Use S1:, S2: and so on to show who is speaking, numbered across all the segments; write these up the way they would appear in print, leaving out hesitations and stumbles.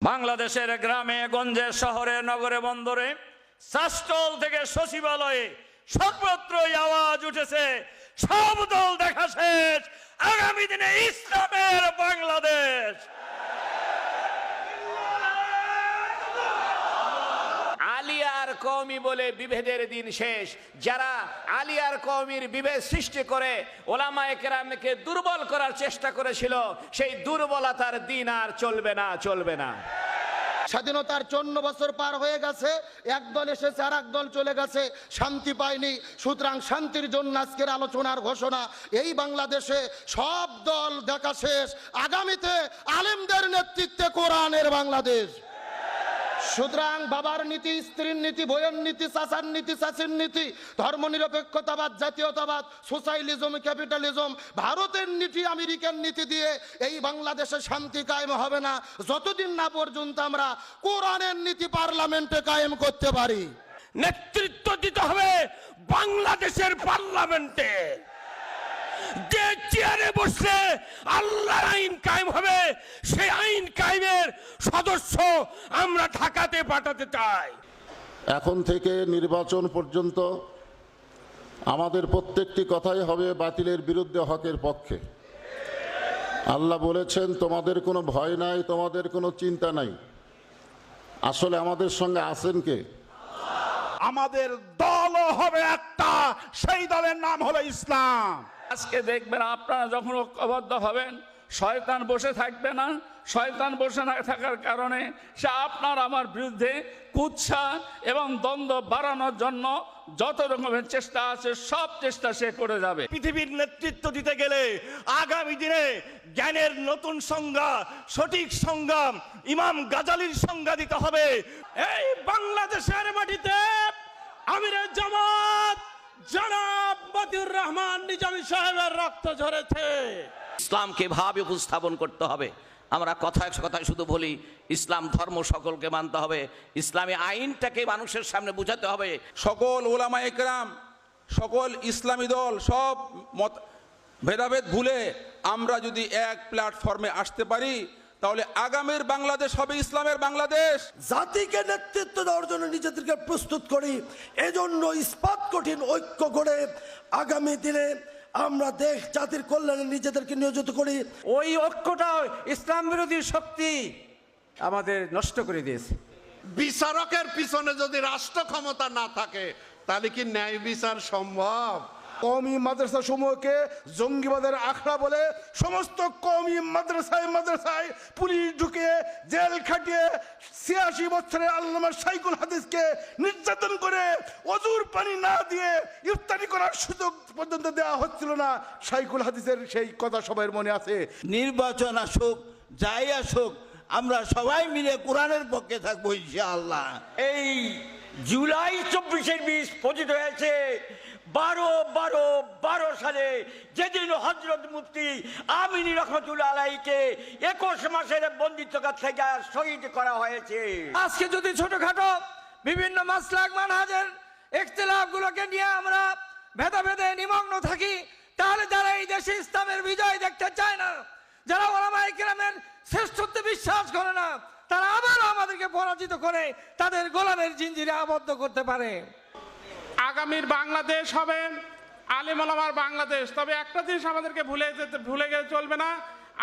S1: বাংলাদেশের গ্রামে গঞ্জে শহরে নগরে বন্দরে শাসটল থেকে সচিবালয়ে সর্বত্রই আওয়াজ উঠেছে, সব দল দেখা শেষ, আগামী দিনে ইসলামের বাংলাদেশ।
S2: আলিয়ার কওমি বলে বিভেদের দিন শেষ। যারা আলিয়ার কওমির বিভেদ সৃষ্টি করে ওলামায়ে কেরামকে দুর্বল করার চেষ্টা করেছিল, সেই দুর্বলতার দিন আর চলবে না, চলবে না।
S3: স্বাধীনতার 54 বছর পার হয়ে গেছে, একদল এসেছে আর একদল চলে গেছে, শান্তি পায়নি। সুতরাং শান্তির জন্য আজকের আলোচনার ঘোষণা, এই বাংলাদেশে সব দল দেখা শেষ, আগামীতে আলেমদের নেতৃত্বে কোরআনের বাংলাদেশ। সুতরাং বাবার নীতি, স্ত্রীর নীতি, বইয়ের নীতি, চাচার নীতি, চাচির নীতি, ধর্মনিরপেক্ষতাবাদ, জাতীয়তাবাদ, সোশ্যালিজম, ক্যাপিটালিজম, ভারতের নীতি, আমেরিকান নীতি দিয়ে এই বাংলাদেশে শান্তি কায়েম হবে না যতদিন না পর্যন্ত আমরা কোরআনের নীতি পার্লামেন্টে কায়েম করতে পারি।
S4: নেতৃত্ব দিতে হবে বাংলাদেশের পার্লামেন্টে, যে চেয়ারে বসলে আল্লাহর আইন কায়েম হবে, সেই আইন কায়েমের সদস্য আমরা ঢাকাতে পাঠাতে চাই।
S5: এখন থেকে নির্বাচন পর্যন্ত আমাদের প্রত্যেকটি কথাই হবে বাতিলের বিরুদ্ধে, হকের পক্ষে। আল্লাহ বলেছেন তোমাদের কোনো ভয় নাই, তোমাদের কোনো চিন্তা নাই। আসলে আমাদের সঙ্গে আছেন কে?
S4: আমাদের দলও হবে একটা, সেই দলের নাম হলো ইসলাম।
S1: আজকে দেখবেন আপনারা যখন ঐক্যবদ্ধ হবেন, শয়তান বসে থাকবে না। শয়তান বসে না থাকার কারণে সে আপনার আমার বিরুদ্ধে কুৎসা এবং দ্বন্দ্ব বাড়ানোর জন্য যত রকমের চেষ্টা আছে সব চেষ্টা সে করে যাবে।
S4: পৃথিবীর নেতৃত্ব দিতে গেলে আগামী দিনে জ্ঞানের নতুন সংজ্ঞা, সঠিক সংজ্ঞা, ইমাম গাজালির সংজ্ঞা দিতে হবে। এই বাংলাদেশের মাটিতে আমিরে জামাত জনাব মতিউর রহমান নিজামী সাহেবের রক্ত ঝরেছে।
S2: ইসলামকে ভাবে উপস্থাপন করতে হবে। আমরা কথায় কথায় শুধু বলি ইসলাম ধর্ম সকলকে মানতে হবে, ইসলামী আইনটাকে মানুষের সামনে বোঝাতে হবে।
S6: সকল ওলামায়ে কেরাম, সকল ইসলামী দল সব মত ভেদাভেদ ভুলে আমরা যদি এক প্ল্যাটফর্মে আসতে পারি, তাহলে আগামীর বাংলাদেশ হবে ইসলামের বাংলাদেশ।
S7: জাতিকে নেতৃত্ব দেওয়ার জন্য নিজেদেরকে প্রস্তুত করি, এজন্য ইস্পাত কঠিন ঐক্য করে আগামী দিনে আমরা দেশ জাতির কল্যাণে নিজেদেরকে নিয়োজিত করি।
S8: ওই ঐক্যটা ইসলাম বিরোধী শক্তি আমাদের নষ্ট করে দিয়েছে।
S9: বিচারকের পিছনে যদি রাষ্ট্র ক্ষমতা না থাকে, তাহলে কি ন্যায় বিচার সম্ভব?
S4: কওমি মাদ্রাসা সমূহকে জঙ্গিবাদের আখড়া বলে সমস্ত কওমি মাদ্রাসায় পুলিশ ঢুকে জেল খাটিয়ে 86 বছরের আল্লামা শাইখুল হাদিসকে নির্যাতন করে অজুর পানি না দিয়ে ইফতারি করার সুযোগ পর্যন্ত দেওয়া হচ্ছিল না। শাইখুল হাদিসের সেই কথা সবার মনে আছে।
S8: নির্বাচন আসুক, যাই আসুক, আমরা সবাই মিলে কোরআনের পক্ষে থাকবো ইনশাআল্লাহ।
S4: এই জুলাই 24-এর বীজ পতিত হয়েছে 12 সালে, যেদিন হযরত মুফতি আমিনী রহমাতুল্লাহ আলাইহিকে 21 মাসের বন্দিত্বকাল থেকে শহীদ করা হয়েছে।
S8: আজকে যদি ছোটখাটো বিভিন্ন মাসলাক মানহাজের ইখতিলাফগুলোকে নিয়ে আমরা ভেদাভেদে নিমগ্ন থাকি, তাহলে যারা এই দেশে ইসলামের বিজয় দেখতে চায় না, যারা ওলামায়ে কেরামের শ্রেষ্ঠত্বে বিশ্বাস করে না, তারা আবার আমাদেরকে পরাজিত করে তাদের গোলামের জিঞ্জিরে আবদ্ধ করতে পারে।
S9: আগামীর বাংলাদেশ হবে আলেম ওলামার বাংলাদেশ। তবে একটা জিনিস আমাদেরকে ভুলে গেলে চলবে না,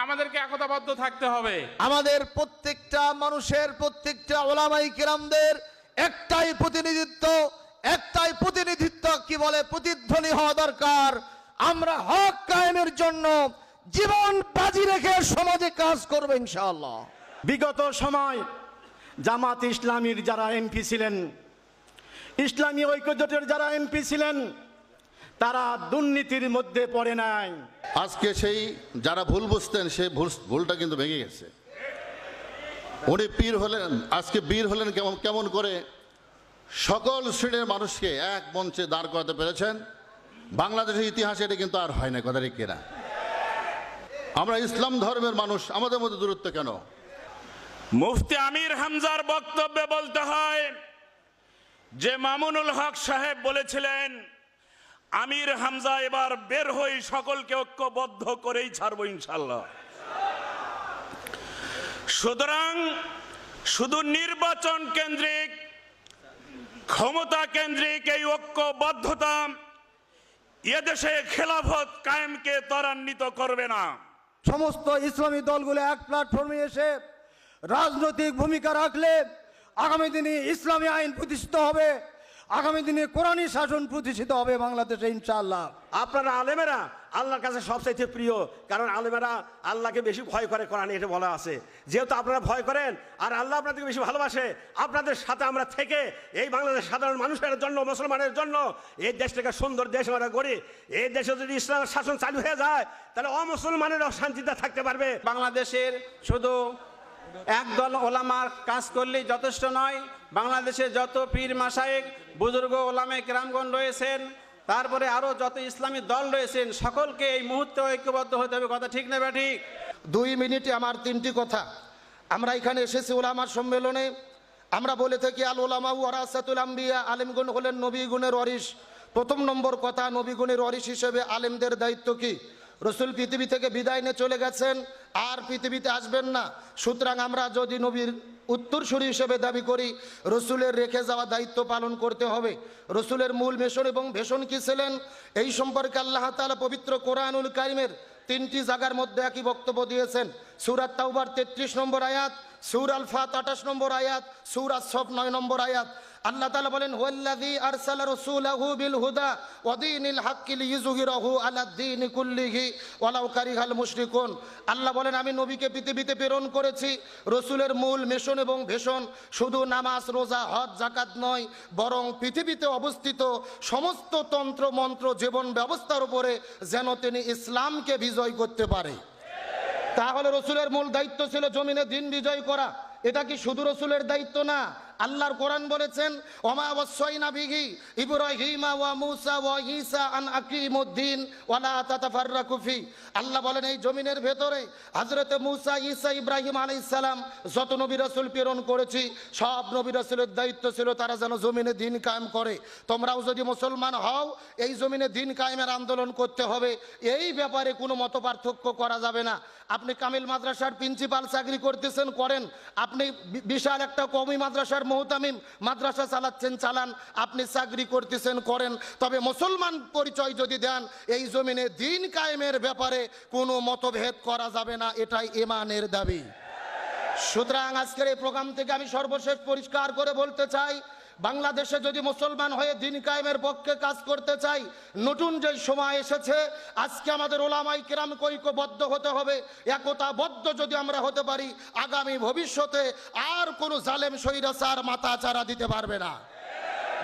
S9: আমাদেরকে একতাবদ্ধ থাকতে হবে।
S3: আমাদের প্রত্যেকটা মানুষের, প্রত্যেকটা ওলামায়ে কেরামদের একটাই প্রতিনিধিত্ব কি বলে প্রতিধ্বনি হওয়া দরকার। আমরা হক কায়েমের জন্য জীবন বাজি রেখে সমাজে কাজ করব ইনশাআল্লাহ।
S4: বিগত সময় জামাত ইসলামীর যারা এমপি ছিলেন, ইসলামী ঐক্যজোটের যারা এমপি ছিলেন, তারা দুর্নীতির মধ্যে পড়ে নাই।
S5: আজকে সেই যারা ভুল বুঝতেন সেই ভুলটা কিন্তু ভেঙে গেছে। উনি পীর হলেন, আজকে বীর হলেন কেমন করে সকল শ্রেণীর মানুষকে এক মঞ্চে দাঁড় করাতে পেরেছেন। বাংলাদেশের ইতিহাসে এটা কিন্তু আর হয় না, কথা ঠিক কিনা? আমরা ইসলাম ধর্মের মানুষ, আমাদের মধ্যে দূরত্ব কেন?
S1: মুফতি আমির হামজার বক্তব্যে বলতে হয় যে মামুনুল হক সাহেব বলেছিলেন, আমির হামজা এবার বের হই সকলকে ঐক্যবদ্ধ করেই ছাড়বো ইনশাআল্লাহ। সুতরাং
S10: শুধু নির্বাচন কেন্দ্রিক, ক্ষমতা কেন্দ্রিক এই ঐক্যবদ্ধতা এদেশে খেলাফত কায়েমকে ত্বরান্বিত করবে না।
S8: সমস্ত ইসলামী দলগুলো এক প্ল্যাটফর্মে এসে রাজনৈতিক ভূমিকা রাখলে আগামী দিনে ইসলামী আইন প্রতিষ্ঠিত হবে, আগামী দিনে কোরআনী শাসন প্রতিষ্ঠিত হবে বাংলাদেশে ইনশাআল্লাহ।
S11: আপনারা আলেমেরা আল্লাহর কাছে সবচাইতে প্রিয়, কারণ আলেমেরা আল্লাহকে বেশি ভয় করে, কোরআনে এটা বলা আছে। যেহেতু আপনারা ভয় করেন আর আল্লাহ আপনাদেরকে বেশি ভালোবাসে, আপনাদের সাথে আমরা থেকে এই বাংলাদেশ সাধারণ মানুষের জন্য, মুসলমানের জন্য এই দেশটাকে সুন্দর দেশ আমরা গড়ি। এই দেশে যদি ইসলামের শাসন চালু হয়ে যায় তাহলে অমুসলমানেরাও শান্তিতে থাকতে পারবে।
S12: বাংলাদেশের শুধু একদল ওলামার কাজ করলেই যথেষ্ট নয়, বাংলাদেশে যত পীর মাশায়েখ বুজুর্গ ওলামে কেরামগণ রয়েছেন, তারপরে আরও যত ইসলামী দল রয়েছেন, সকলকে এই মুহূর্তে ঐক্যবদ্ধ হতে হবে। কথা ঠিক না ঠিক?
S3: 2 মিনিটে আমার 3টি কথা। আমরা এখানে এসেছি ওলামার সম্মেলনে। আমরা বলে থাকি আল ওলামা ওয়ারাসাতুল আম্বিয়া, আলেমগণ হলেন নবীগুণের ওয়ারিস। প্রথম নম্বর কথা, নবীগুণের ওয়ারিস হিসেবে আলেমদের দায়িত্ব কি? রসুল পৃথিবী থেকে বিদায় নিয়ে চলে গেছেন, আর পৃথিবীতে আসবেন না। সুতরাং আমরা যদি নবীর উত্তরসূরি হিসেবে দাবি করি, রসুলের রেখে যাওয়া দায়িত্ব পালন করতে হবে। রসুলের মূল মিশন এবং ভীষণ কি ছিলেন, এই সম্পর্কে আল্লাহ তাআলা পবিত্র কোরআনুল কারিমের 3টি জায়গার মধ্যে একই বক্তব্য দিয়েছেন। সূরা তাওবার 33 নম্বর আয়াত, সূরা আল ফাত 28 নম্বর আয়াত, সূরা সফ 9 নম্বর আয়াত। আল্লাহ তাআলা বলেন, হুয়াল্লাযী আরসালা রাসূলাহু বিল হুদা ওয়া দীনিল হাক্কি লিইয়ুযহিরাহু আলাদ দীনি কুল্লিহি ওয়ালাউ কারিহাল মুশরিকুন। আল্লাহ বলেন, আমি নবীকে পৃথিবীতে প্রেরণ করেছি। রসুলের মূল মিশন এবং ভীষণ শুধু নামাজ, রোজা, হজ, যাকাত নয়, বরং পৃথিবীতে অবস্থিত সমস্ত তন্ত্র মন্ত্র জীবন ব্যবস্থার উপরে যেন তিনি ইসলামকে বিজয় করতে পারে। তাহলে রসুলের মূল দায়িত্ব ছিল জমিনে দিন বিজয় করা। এটা কি শুধু রসুলের দায়িত্ব না? আল্লাহর কোরআন বলেছেন, ওমা ওয়াসাইনা বিহি ইব্রাহিমা ওয়া মূসা ওয়া ঈসা আন আকিমুদ্দিন ওয়া লা তাতাফাররাকু ফি। আল্লাহ বলেন, এই জমিনের ভেতরে হযরতে মূসা, ঈসা, ইব্রাহিম আলাইহিস সালাম যত নবী রাসূল প্রেরণ করেছি, সব নবী রাসূলের দায়িত্ব ছিল তারা যেন জমিনে দিন কায়েম করে। তোমরাও যদি মুসলমান হও, এই জমিনে দিন কায়েমের আন্দোলন করতে হবে। এই ব্যাপারে কোনো মতপার্থক্য করা যাবে না। আপনি কামিল মাদ্রাসার প্রিন্সিপাল চাকরি করতেছেন, করেন। আপনি বিশাল একটা কওমি মাদ্রাসার মুহতামিম মাদ্রাসা চালাচ্ছেন, চালান। আপনি চাকরি করতেছেন, করেন। তবে মুসলমান পরিচয় যদি দেন, এই জমিনে দিন কায়েমের ব্যাপারে কোনো মতভেদ করা যাবে না। এটাই ঈমানের দাবি। সুতরাং আজকের এই প্রোগ্রাম থেকে আমি সর্বশেষ পরিষ্কার করে বলতে চাই, বাংলাদেশে যদি মুসলমান হয়ে দিন কায়েমের পক্ষে কাজ করতে চাই, নতুন যে সময় এসেছে, আজকে আমাদের ওলামাই কেরাম ঐক্যবদ্ধ হতে হবে। একতাবদ্ধ যদি আমরা হতে পারি, আগামী ভবিষ্যতে আর কোনো জালেম স্বৈরাচার মাথা চারা দিতে পারবে না।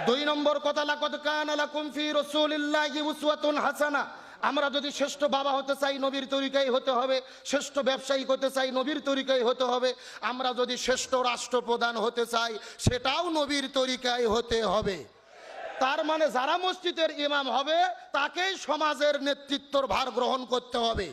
S3: 2 নম্বর কথা, লাকাদ কানা লাকুম ফি রাসূলিল্লাহি উসওয়াতুন হাসানা। আমরা যদি শ্রেষ্ঠ বাবা হতে চাই, নবীর তরিকায় হতে হবে। শ্রেষ্ঠ ব্যবসায়ী হতে চাই, নবীর তরিকায় হতে হবে। আমরা যদি শ্রেষ্ঠ রাষ্ট্রপ্রধান হতে চাই, সেটাও নবীর তরিকায় হতে হবে। তার মানে যারা মসজিদের ইমাম হবে, তাকেই সমাজের নেতৃত্বর ভার গ্রহণ করতে হবে।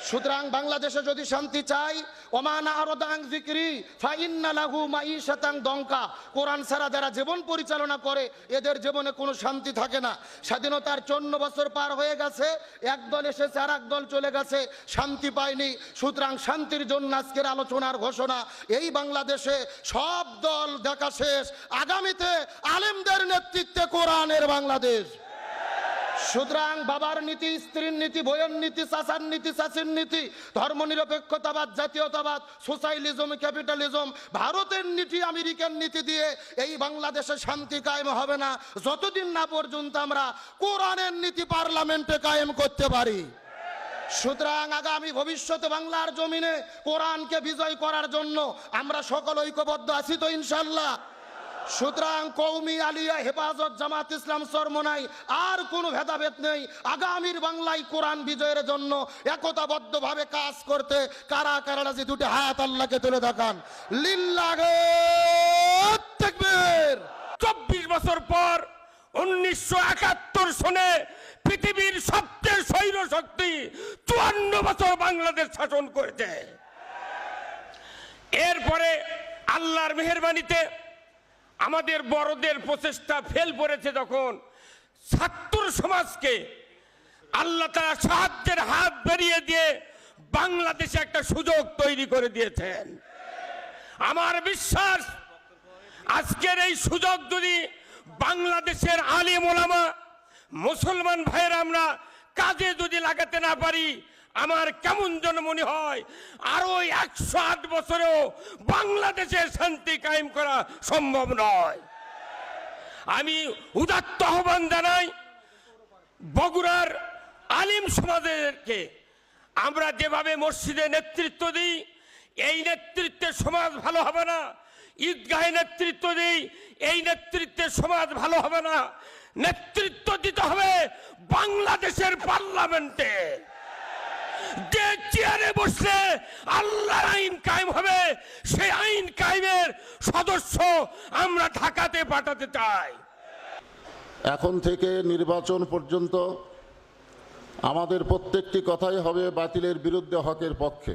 S3: সুতরাং বাংলাদেশে যদি শান্তি চাই, ওমান আরদাং যিকরি ফাইন্না লাহু মাঈশাতান দঙ্কা। কোরআন ছাড়া যারা জীবন পরিচালনা করে, এদের জীবনে কোনো শান্তি থাকে না। স্বাধীনতার 54 বছর পার হয়ে গেছে, একদল এসেছে আর একদল চলে গেছে, শান্তি পায়নি। সুতরাং শান্তির জন্য আজকের আলোচনার ঘোষণা, এই বাংলাদেশে সব দল দেখা শেষ, আগামীতে আলেমদের নেতৃত্বে কোরআনের বাংলাদেশ। সুতরাং বাবার নীতি, স্ত্রীর নীতি, বইয়ের নীতি, চাচার নীতি, চাচির নীতি, ধর্মনিরপেক্ষতাবাদ, জাতীয়তাবাদ, সোশ্যালিজম, ক্যাপিটালিজম, ভারতের নীতি, আমেরিকান নীতি দিয়ে এই বাংলাদেশে শান্তি কায়েম হবে না, যতদিন না পর্যন্ত আমরা কোরআনের নীতি পার্লামেন্টে কায়েম করতে পারি। সুতরাং আগামী ভবিষ্যতে বাংলার জমিনে কোরআনকে বিজয় করার জন্য আমরা সকল ঐক্যবদ্ধ আছি তো ইনশাল্লাহ। সুতরাং কওমি, আলিয়া, হেফাজত, জামাত ইসলাম, চরমোনাই আর কোনো ভেদাভেদ নেই। আগামীর বাংলায় কোরআন বিজয়ের জন্য একতাবদ্ধভাবে কাজ করতে কারা কারা রাজি, দুটি হাত আল্লাহকে তুলে দেখান। লিল্লাহে তাকবীর।
S10: 24 বছর পর 1971 সনে পৃথিবীর সবচেয়ে স্বৈর শক্তি 54 বছর বাংলাদেশ শাসন করেছে। এরপরে আল্লাহর মেহেরবানিতে আমাদের বড়দের প্রচেষ্টা ফেল পড়েছে, যখন ছাত্র সমাজকে আল্লাহ তাআলা সাহায্যের হাত বেরিয়ে দিয়ে বাংলাদেশে একটা সুযোগ তৈরি করে দিয়েছেন। আমার বিশ্বাস আজকের এই সুযোগ যদি বাংলাদেশের আলেম ওলামা মুসলমান ভাইয়ের আমরা কাজে যদি লাগাতে না পারি, আমার কেমন যেন মনে হয় আরো 108 বছরেও বাংলাদেশের শান্তি কায়েম করা সম্ভব নয়। আমি উদাত্ত আহ্বান জানাই বগুড়ার আলিম সমাজকে, আমরা যেভাবে মসজিদে নেতৃত্ব দিই, এই নেতৃত্বে সমাজ ভালো হবে না। ঈদগাহে নেতৃত্ব দিই, এই নেতৃত্বে সমাজ ভালো হবে না। নেতৃত্ব দিতে হবে বাংলাদেশের পার্লামেন্টে, যে চেয়ারে বসলে আল্লাহর আইন কায়েম হবে, সেই আইন কায়েমের সদস্য আমরা ঢাকাতে পাঠাতে চাই।
S5: এখন থেকে নির্বাচন পর্যন্ত আমাদের প্রত্যেকটি কথাই হবে বাতিলের বিরুদ্ধে, হকের পক্ষে।